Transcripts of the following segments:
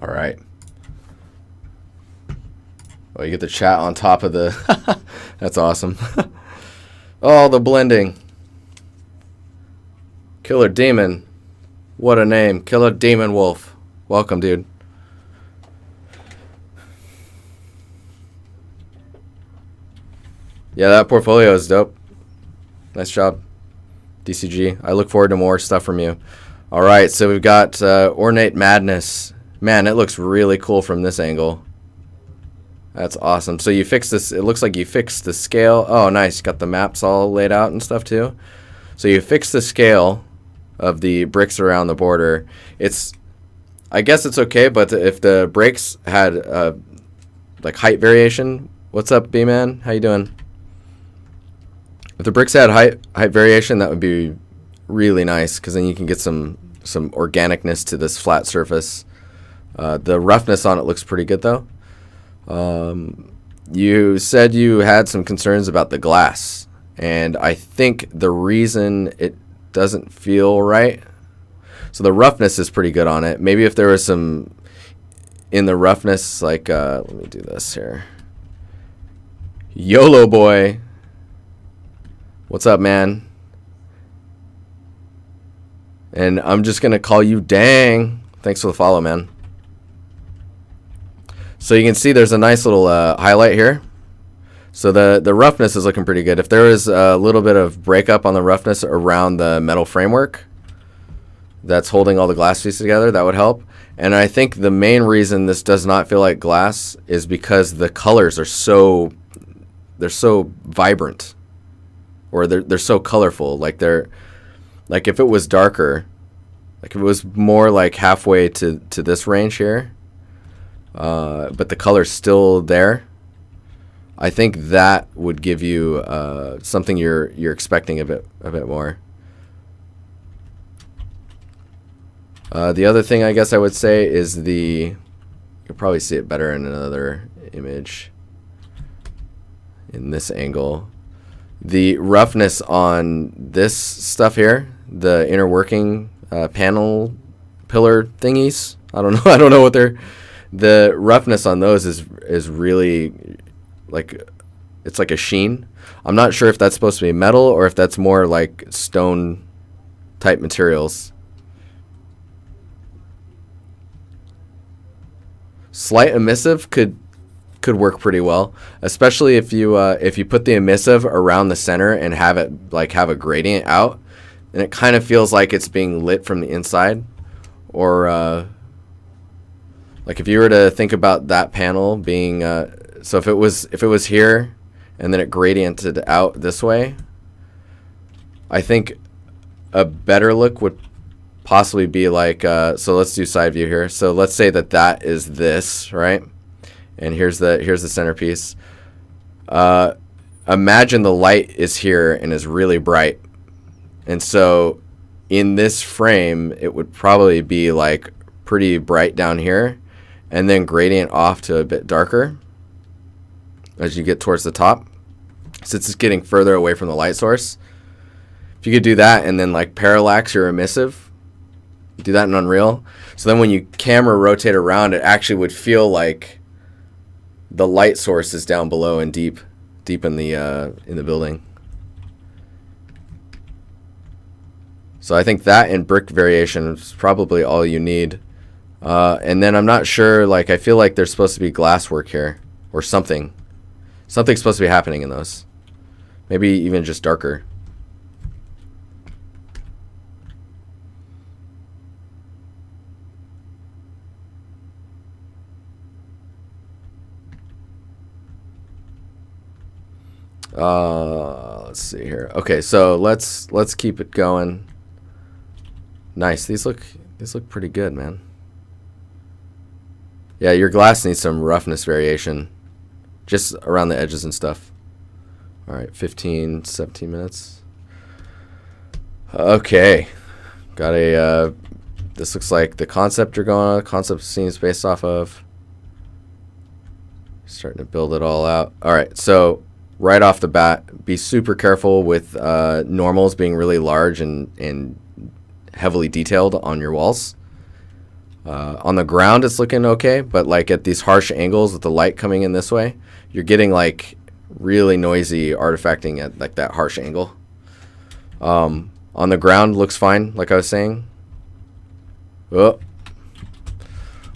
All right. Oh, you get the chat on top of the... That's awesome. Oh, the blending. Killer Demon. What a name. Killer Demon Wolf. Welcome, dude. Yeah, that portfolio is dope. Nice job, DCG. I look forward to more stuff from you. All right, so we've got Ornate Madness. Man, it looks really cool from this angle. That's awesome. So you fixed this. It looks like you fixed the scale. Oh, nice. Got the maps all laid out and stuff too. So you fixed the scale of the bricks around the border. I guess it's okay, but if the bricks had like height variation. What's up, B-Man? How you doing? If the bricks had height variation, that would be really nice, because then you can get some organicness to this flat surface. The roughness on it looks pretty good though. You said you had some concerns about the glass, and I think the reason it doesn't feel right, so the roughness is pretty good on it. Maybe if there was some in the roughness, like let me do this here. YOLO boy, what's up, man? And I'm just gonna call you Dang. Thanks for the follow, man. So you can see there's a nice little highlight here. So the roughness is looking pretty good. If there is a little bit of breakup on the roughness around the metal framework that's holding all the glass pieces together, that would help. And I think the main reason this does not feel like glass is because the colors are so vibrant, or they're so colorful. Like if it was darker, like if it was more like halfway to this range here, but the color's still there, I think that would give you something you're expecting a bit more. The other thing I guess I would say is you'll probably see it better in another image. In this angle, the roughness on this stuff here, the inner working panel pillar thingies, I don't know what the roughness on those is really like, it's like a sheen. I'm not sure if that's supposed to be metal or if that's more like stone type materials. Slight emissive could work pretty well, especially if you put the emissive around the center and have a gradient out, and it kind of feels like it's being lit from the inside. Or like if you were to think about that panel being so if it was here and then it gradiented out this way, I think a better look would possibly be like so let's do side view here. So let's say that is this, right? And here's the centerpiece. Imagine the light is here and is really bright. And so in this frame, it would probably be like pretty bright down here and then gradient off to a bit darker as you get towards the top. Since it's getting further away from the light source. If you could do that and then like parallax your emissive, do that in Unreal. So then when you camera rotate around, it actually would feel like the light source is down below and deep in the building. So I think that and brick variation is probably all you need. And then I'm not sure, like I feel like there's supposed to be glass work here or something. Something's supposed to be happening in those. Maybe even just darker. Let's see here. Okay, so let's keep it going. Nice. These look pretty good, man. Yeah, your glass needs some roughness variation just around the edges and stuff. All right, 15, 17 minutes. Okay. Got a this looks like the concept you're going on, concept scenes based off of. Starting to build it all out. All right, so right off the bat, be super careful with normals being really large and heavily detailed on your walls. On the ground, it's looking okay, but like at these harsh angles with the light coming in this way, you're getting like really noisy artifacting at like that harsh angle. On the ground, looks fine, like I was saying. Oh.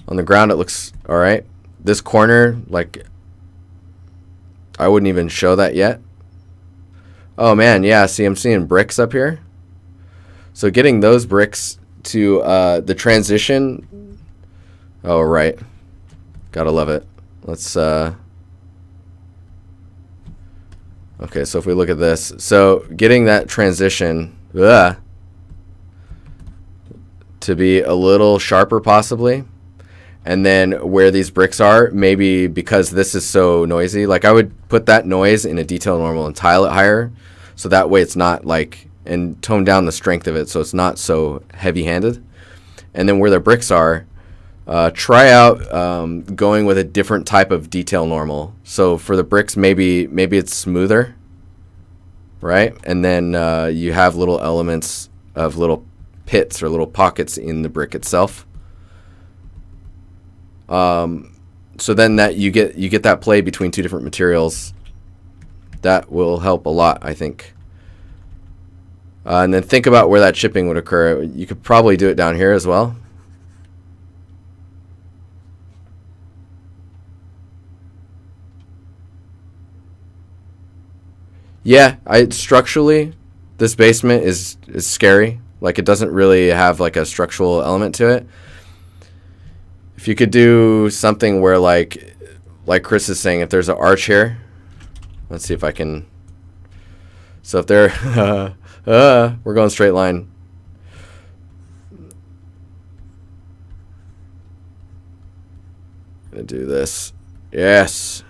On the ground, it looks all right. This corner, like, I wouldn't even show that yet. Oh man, yeah, see, I'm seeing bricks up here. So getting those bricks to the transition. Oh, right. Gotta love it. Let's, okay, so if we look at this. So getting that transition to be a little sharper possibly. And then where these bricks are, maybe because this is so noisy, like I would put that noise in a detail normal and tile it higher. So that way it's not like, and tone down the strength of it so it's not so heavy-handed. And then where the bricks are, try out going with a different type of detail normal. So for the bricks, maybe it's smoother, right? And then you have little elements of little pits or little pockets in the brick itself. So then that you get that play between two different materials. That will help a lot, I think. And then think about where that chipping would occur. You could probably do it down here as well. Yeah, structurally, this basement is scary. Like it doesn't really have like a structural element to it. If you could do something where like Chris is saying, if there's an arch here, let's see if I can. So if there, we're going straight line. Gonna do this. Yes.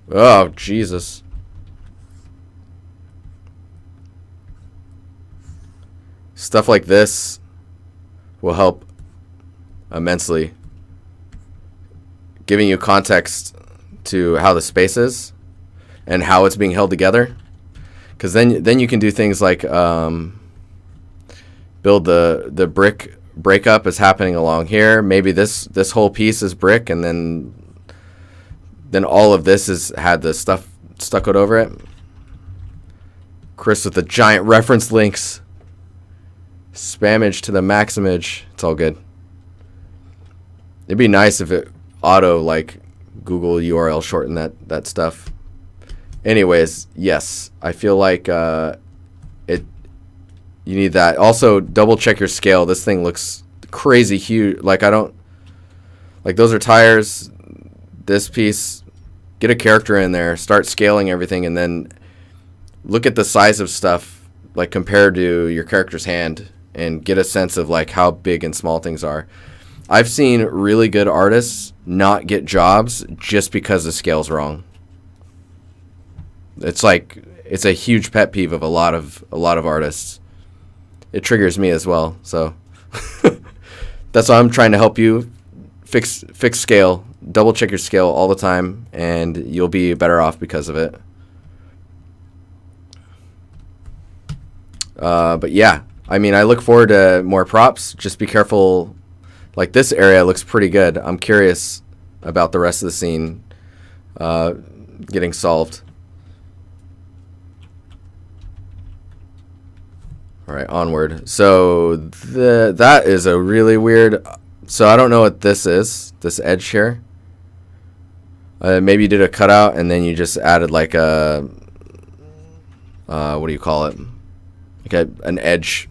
Oh, Jesus. Stuff like this will help immensely, giving you context to how the space is and how it's being held together, because then you can do things like build the brick breakup is happening along here. Maybe this whole piece is brick, and then all of this has had the stuff stuccoed over it. Chris with the giant reference links, spamage to the maximage. It's all good. It'd be nice if it auto like Google URL shorten that stuff. Anyways, yes, I feel like you need that. Also, double check your scale. This thing looks crazy huge. Like those are tires. This piece, get a character in there, start scaling everything, and then look at the size of stuff like compared to your character's hand, and get a sense of like how big and small things are. I've seen really good artists not get jobs just because the scale's wrong. It's a huge pet peeve of a lot of artists. It triggers me as well. So that's why I'm trying to help you fix scale. Double check your scale all the time, and you'll be better off because of it. But yeah, I mean, I look forward to more props. Just be careful. Like this area looks pretty good. I'm curious about the rest of the scene getting solved. All right, onward. So that is a really weird. So I don't know what this is. This edge here. Maybe you did a cutout and then you just added like a what do you call it? Like an edge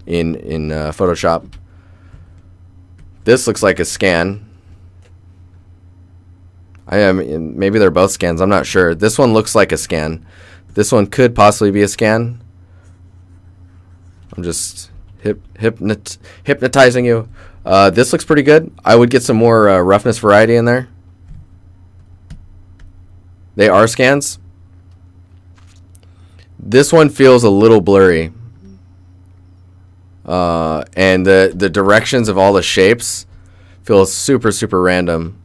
in Photoshop. This looks like a scan. Maybe they're both scans. I'm not sure. This one looks like a scan. This one could possibly be a scan. I'm just hypnotizing you. This looks pretty good. I would get some more roughness variety in there. They are scans. This one feels a little blurry. And the directions of all the shapes feel super, super random.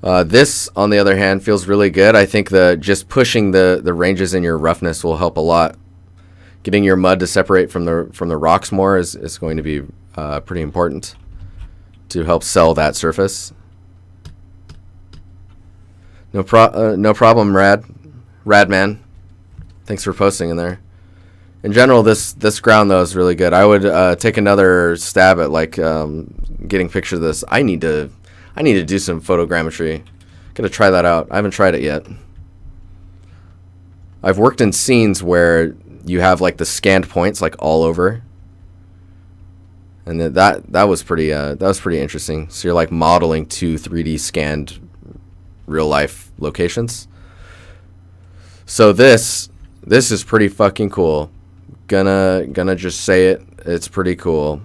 This, on the other hand, feels really good. I think just pushing the ranges in your roughness will help a lot. Getting your mud to separate from the rocks more is going to be pretty important to help sell that surface. No problem, Rad man. Thanks for posting in there. In general, this ground though is really good. I would take another stab at like getting pictures of this. I need to do some photogrammetry. Gotta try that out. I haven't tried it yet. I've worked in scenes where you have like the scanned points like all over, and that was pretty interesting. So you're like modeling two 3D scanned real life locations. So this is pretty fucking cool. Gonna just say it. It's pretty cool.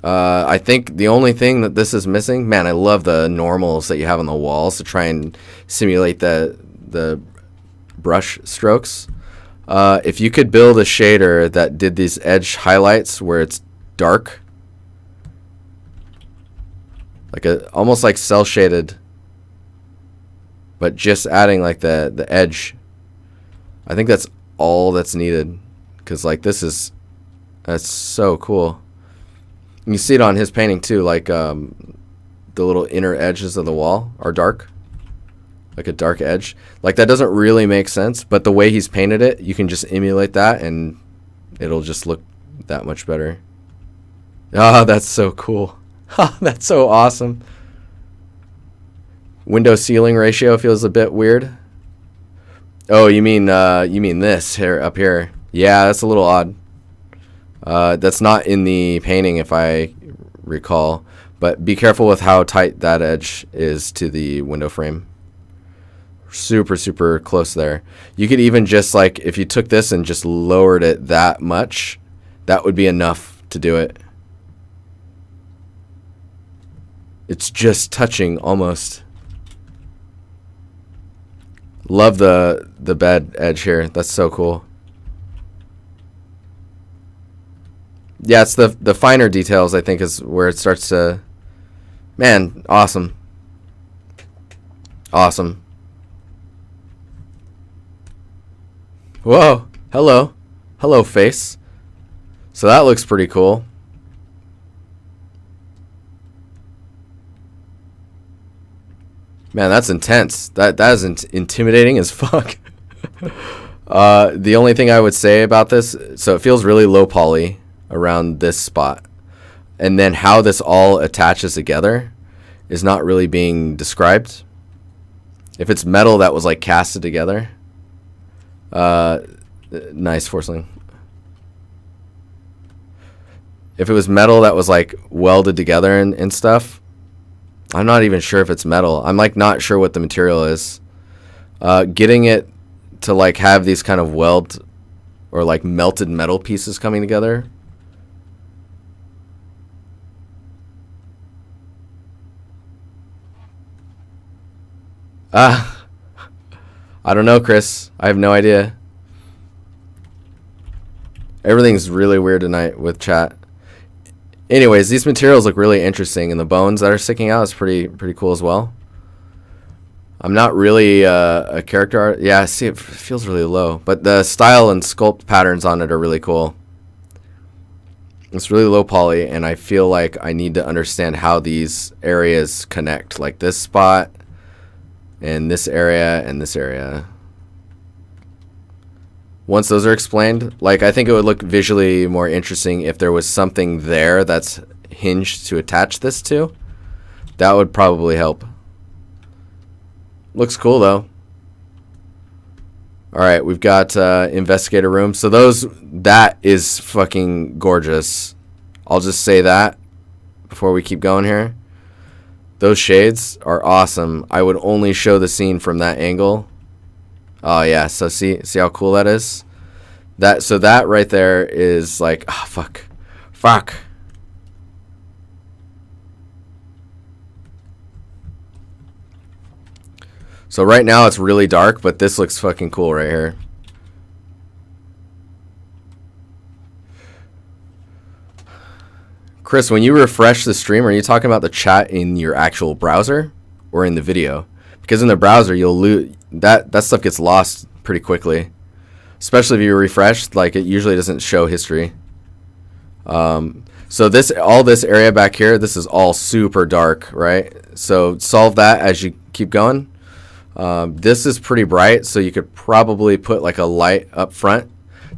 I think the only thing that this is missing, man, I love the normals that you have on the walls to try and simulate the brush strokes. If you could build a shader that did these edge highlights where it's dark, like almost like cell shaded, but just adding like the edge, I think that's all that's needed. Because like that's so cool. You see it on his painting too, like the little inner edges of the wall are dark, like a dark edge. Like that doesn't really make sense, but the way he's painted it, you can just emulate that and it'll just look that much better. Ah, that's so cool. That's so awesome. Window ceiling ratio feels a bit weird. Oh, you mean this here up here? Yeah, that's a little odd. That's not in the painting if I recall, but be careful with how tight that edge is to the window frame. Super close there. You could even just like, if you took this and just lowered it that much, that would be enough to do it. It's just touching almost. Love the bed edge here. That's so cool. Yeah, it's the finer details, I think, is where it starts to... Man, awesome. Awesome. Whoa. Hello. Hello, face. So that looks pretty cool. Man, that's intense. That is intimidating as fuck. The only thing I would say about this, so it feels really low poly around this spot, and then how this all attaches together is not really being described. If it's metal that was like casted together, nice forcing. If it was metal that was like welded together and stuff, I'm not even sure if it's metal. I'm like not sure what the material is. Getting it to like have these kind of weld or like melted metal pieces coming together. I don't know, Chris. I have no idea. Everything's really weird tonight with chat. Anyways, these materials look really interesting, and the bones that are sticking out is pretty cool as well. I'm not really a character art. Yeah, see, it feels really low, but the style and sculpt patterns on it are really cool. It's really low poly, and I feel like I need to understand how these areas connect, like this spot and this area and this area. Once those are explained, like I think it would look visually more interesting if there was something there that's hinged to attach this to. That would probably help. Looks cool though. All right, we've got investigator room. So that is fucking gorgeous. I'll just say that before we keep going here. Those shades are awesome. I would only show the scene from that angle. Oh yeah, so see how cool that is? So that right there is like, oh fuck. So right now it's really dark, but this looks fucking cool right here. Chris, when you refresh the stream, are you talking about the chat in your actual browser or in the video? Because in the browser, you'll lose that stuff gets lost pretty quickly, especially if you refresh. Like it usually doesn't show history. So all this area back here, this is all super dark, right? So solve that as you keep going. This is pretty bright, so you could probably put like a light up front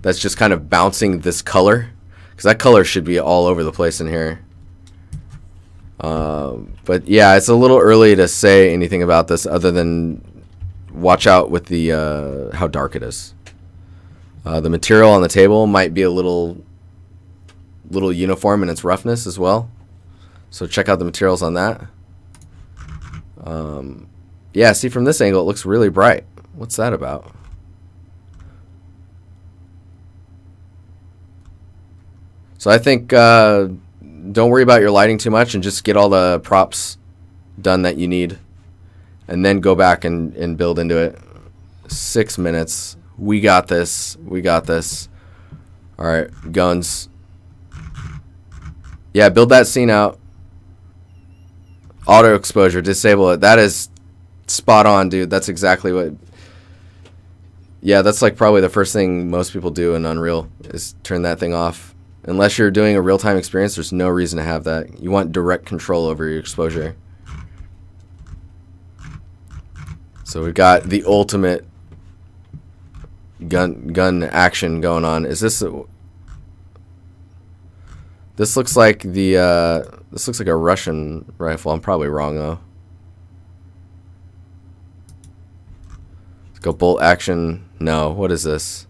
that's just kind of bouncing this color, because that color should be all over the place in here. But yeah, it's a little early to say anything about this other than watch out with the how dark it is. The material on the table might be a little uniform in its roughness as well, so check out the materials on that. Yeah, see, from this angle it looks really bright. What's that about? So I think don't worry about your lighting too much and just get all the props done that you need, and then go back and build into it. 6 minutes. We got this. We got this. All right, guns. Yeah, build that scene out. Auto exposure, disable it. That is spot on, dude. That's exactly what. Yeah, that's like probably the first thing most people do in Unreal is turn that thing off. Unless you're doing a real-time experience, there's no reason to have that. You want direct control over your exposure. So we've got the ultimate gun action going on. Is this? This looks like the. This looks like a Russian rifle. I'm probably wrong though. Let's go bolt action. No, what is this?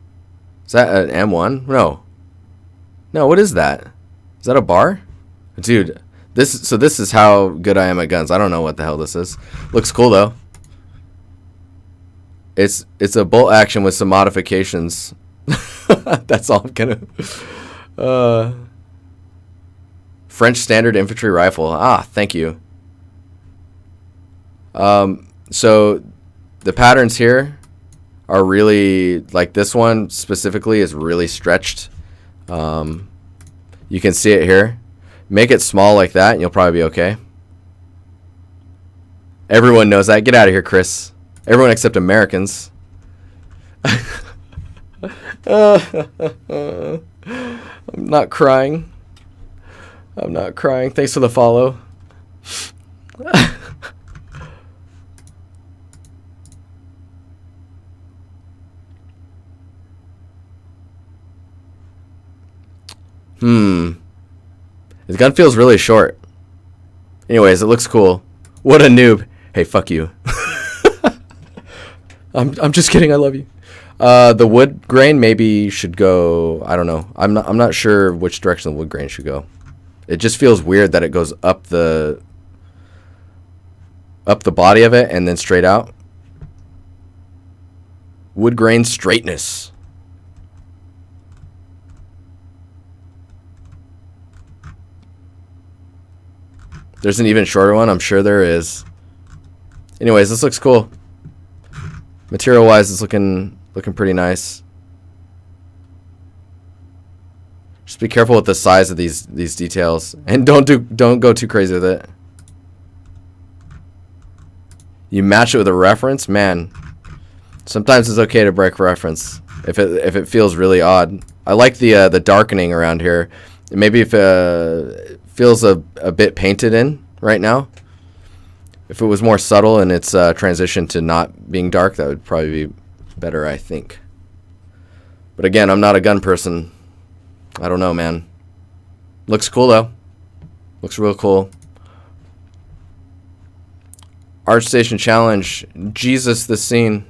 Is that an M1? No. No, what is that? Is that a bar? Dude, this is how good I am at guns. I don't know what the hell this is. Looks cool though. It's a bolt action with some modifications. That's all I'm gonna. French standard infantry rifle. Ah, thank you. So the patterns here are really, like this one specifically is really stretched. You can see it here. Make it small like that and you'll probably be okay. Everyone knows that. Get out of here, Chris. Everyone except Americans. I'm not crying. I'm not crying. Thanks for the follow. His gun feels really short. Anyways, it looks cool. What a noob. Hey, fuck you. I'm just kidding. I love you. The wood grain maybe should go. I don't know. I'm not sure which direction the wood grain should go. It just feels weird that it goes up the body of it and then straight out. Wood grain straightness. There's an even shorter one. I'm sure there is. Anyways, this looks cool. Material wise, it's looking pretty nice. Just be careful with the size of these details, and don't go too crazy with it. You match it with a reference, man. Sometimes it's okay to break reference if it feels really odd. I like the darkening around here. Maybe if it feels a bit painted in right now. If it was more subtle in its transition to not being dark, that would probably be better, I think. But again, I'm not a gun person. I don't know, man. Looks cool, though. Looks real cool. Artstation challenge. Jesus, this scene.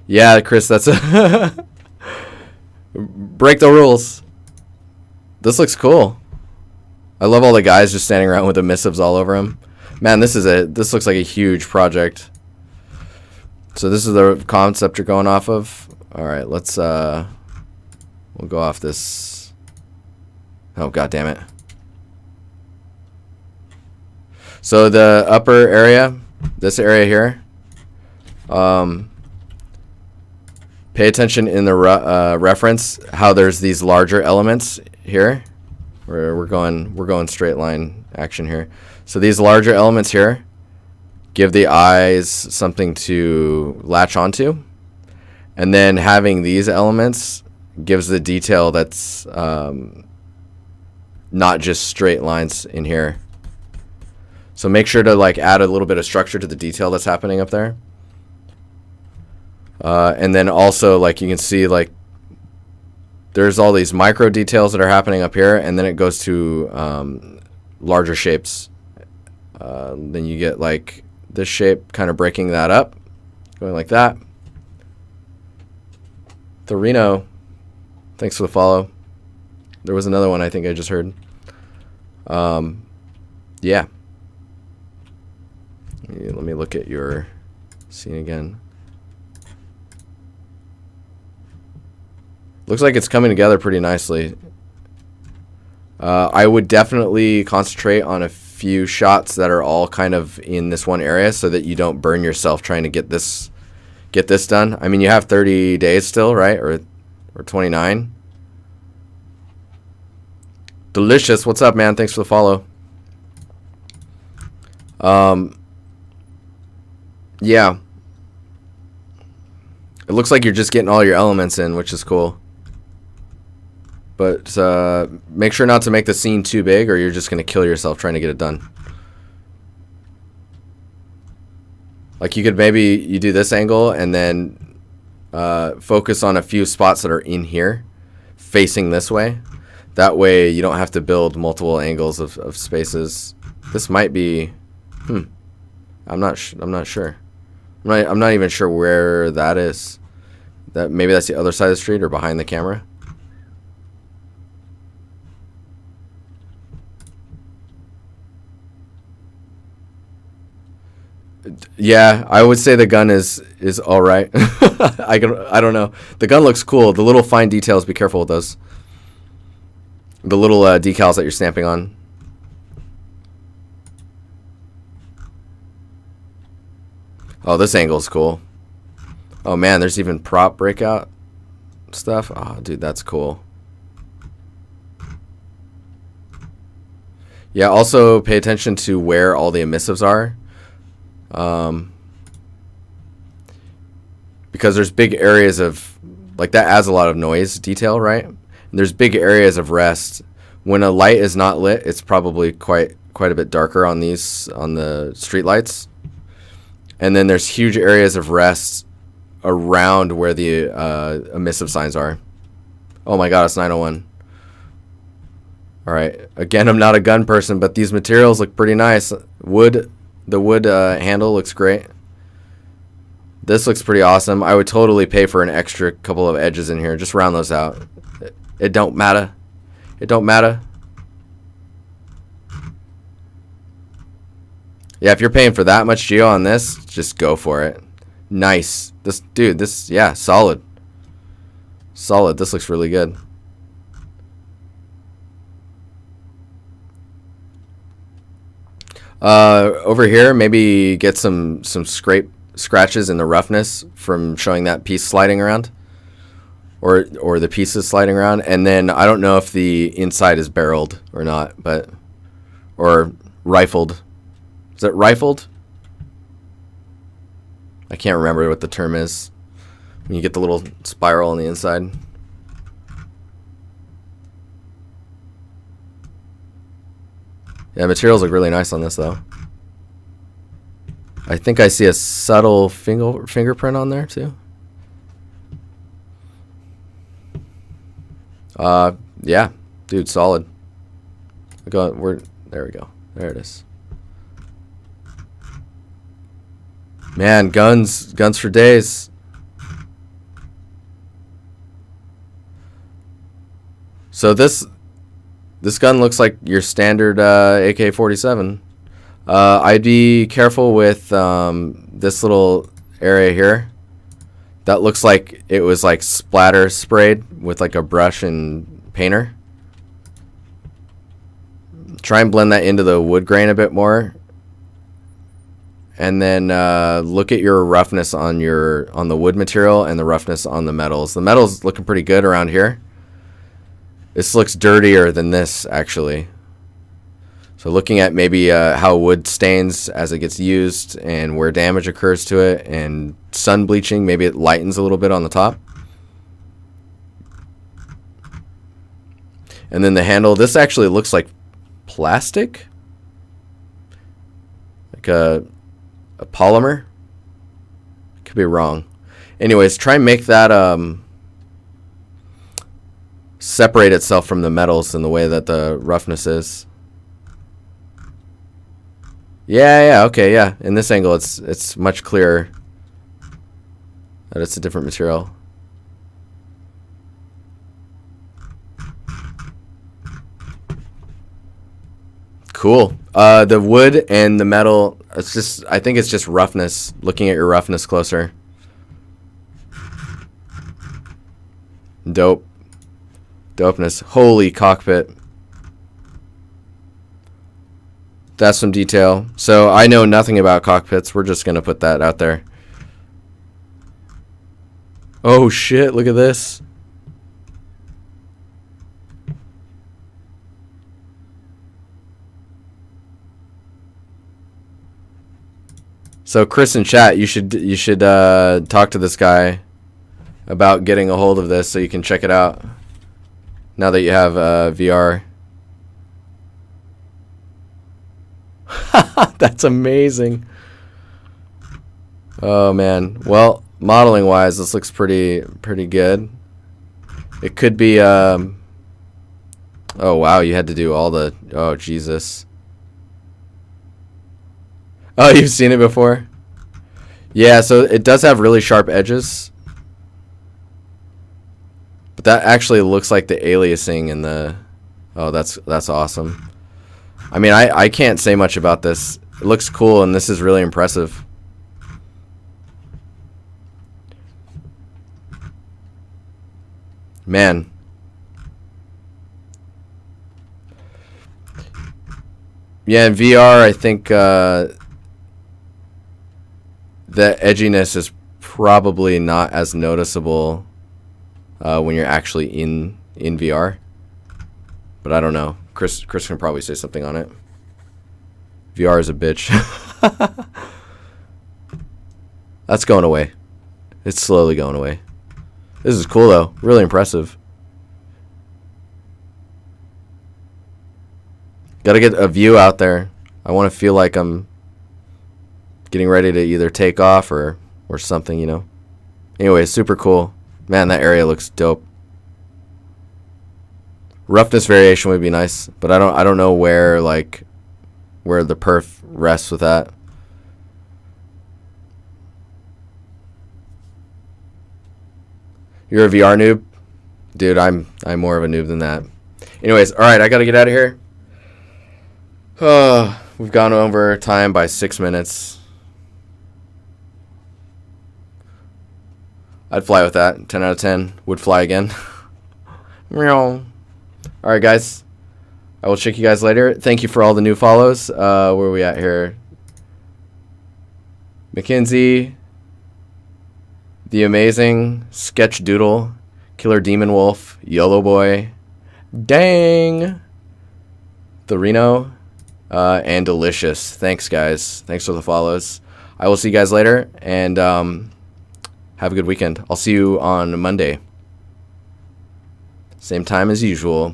Yeah, Chris, that's a... Break the rules. This looks cool. I love all the guys just standing around with the missives all over them. Man, this looks like a huge project. So this is the concept you're going off of. All right, let's we'll go off this. Oh, god damn it. So the upper area, this area here, pay attention in the reference how there's these larger elements here. We're going straight line action here. So these larger elements here, give the eyes something to latch onto. And then having these elements gives the detail that's not just straight lines in here. So make sure to like add a little bit of structure to the detail that's happening up there. And then also, like, you can see, like, there's all these micro details that are happening up here, and then it goes to larger shapes. Then you get like this shape kind of breaking that up, going like that. Thorino, thanks for the follow. There was another one I think I just heard. Yeah. Let me look at your scene again. Looks like it's coming together pretty nicely. I would definitely concentrate on a few shots that are all kind of in this one area so that you don't burn yourself trying to get this done. I mean, you have 30 days still, right? Or 29. Delicious. What's up, man? Thanks for the follow. Yeah. It looks like you're just getting all your elements in, which is cool. But make sure not to make the scene too big or you're just going to kill yourself trying to get it done. Like you could you do this angle and then focus on a few spots that are in here facing this way. That way you don't have to build multiple angles of spaces. This might be, I'm not sure. I'm not even sure where that is. Maybe that's the other side of the street or behind the camera. Yeah, I would say the gun is all right. I don't know. The gun looks cool. The little fine details, be careful with those. The little decals that you're stamping on. Oh, this angle is cool. Oh man, there's even prop breakout stuff. Oh, dude, that's cool. Yeah, also pay attention to where all the emissives are. Because there's big areas of, like, that adds a lot of noise detail, right? And there's big areas of rest. When a light is not lit, it's probably quite a bit darker on the street lights. And then there's huge areas of rest around where the emissive signs are. Oh my god, it's 901. Alright, again, I'm not a gun person, but these materials look pretty nice. The wood handle looks great. This looks pretty awesome. I would totally pay for an extra couple of edges in here. Just round those out. It don't matter. It don't matter. Yeah, if you're paying for that much geo on this, just go for it. Nice. Yeah, solid. Solid. This looks really good. Over here, maybe get some scratches in the roughness from showing that piece sliding around, or the pieces sliding around. And then I don't know if the inside is barreled or not, or rifled. Is it rifled? I can't remember what the term is when you get the little spiral on the inside. Yeah, materials look really nice on this, though. I think I see a subtle fingerprint on there, too. Yeah, dude, solid. There we go. There it is. Man, guns for days. So this gun looks like your standard AK-47. I'd be careful with this little area here. That looks like it was like splatter sprayed with like a brush and painter. Try and blend that into the wood grain a bit more. And then look at your roughness on the wood material and the roughness on the metals. The metal's looking pretty good around here. This looks dirtier than this, actually. So looking at maybe how wood stains as it gets used and where damage occurs to it, and sun bleaching, maybe it lightens a little bit on the top. And then the handle, this actually looks like plastic, like a polymer. Could be wrong. Anyways, try and make that separate itself from the metals in the way that the roughness is. Yeah, okay, yeah. In this angle, it's much clearer that it's a different material. Cool. The wood and the metal, it's just, I think it's just roughness, looking at your roughness closer. Dope. Dopeness. Holy cockpit. That's some detail. So I know nothing about cockpits. We're just going to put that out there. Oh shit, look at this. So Chris in chat, you should talk to this guy about getting a hold of this so you can check it out now that you have VR. That's amazing. Oh man. Well, modeling wise, this looks pretty good. It could be oh wow, you had to do all the, oh Jesus. Oh, you've seen it before? Yeah, so it does have really sharp edges. But that actually looks like the aliasing in the, oh, that's awesome. I mean, I can't say much about this. It looks cool, and this is really impressive. Man. Yeah, in VR, I think the edginess is probably not as noticeable when you're actually in VR. But I don't know. Chris can probably say something on it. VR is a bitch. That's going away. It's slowly going away. This is cool though. Really impressive. Gotta get a view out there. I want to feel like I'm getting ready to either take off or something, you know. Anyway, super cool. Man, that area looks dope. Roughness variation would be nice, but I don't know where the perf rests with that. You're a VR noob? Dude, I'm more of a noob than that. Anyways, alright, I gotta get out of here. We've gone over time by 6 minutes. I'd fly with that. 10 out of 10. Would fly again. Meow. Alright, guys. I will check you guys later. Thank you for all the new follows. Where are we at here? Mackenzie. The Amazing. Sketch Doodle. Killer Demon Wolf. YOLO Boy. Dang. The Reno. And Delicious. Thanks, guys. Thanks for the follows. I will see you guys later. And have a good weekend. I'll see you on Monday. Same time as usual.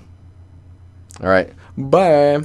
All right. Bye.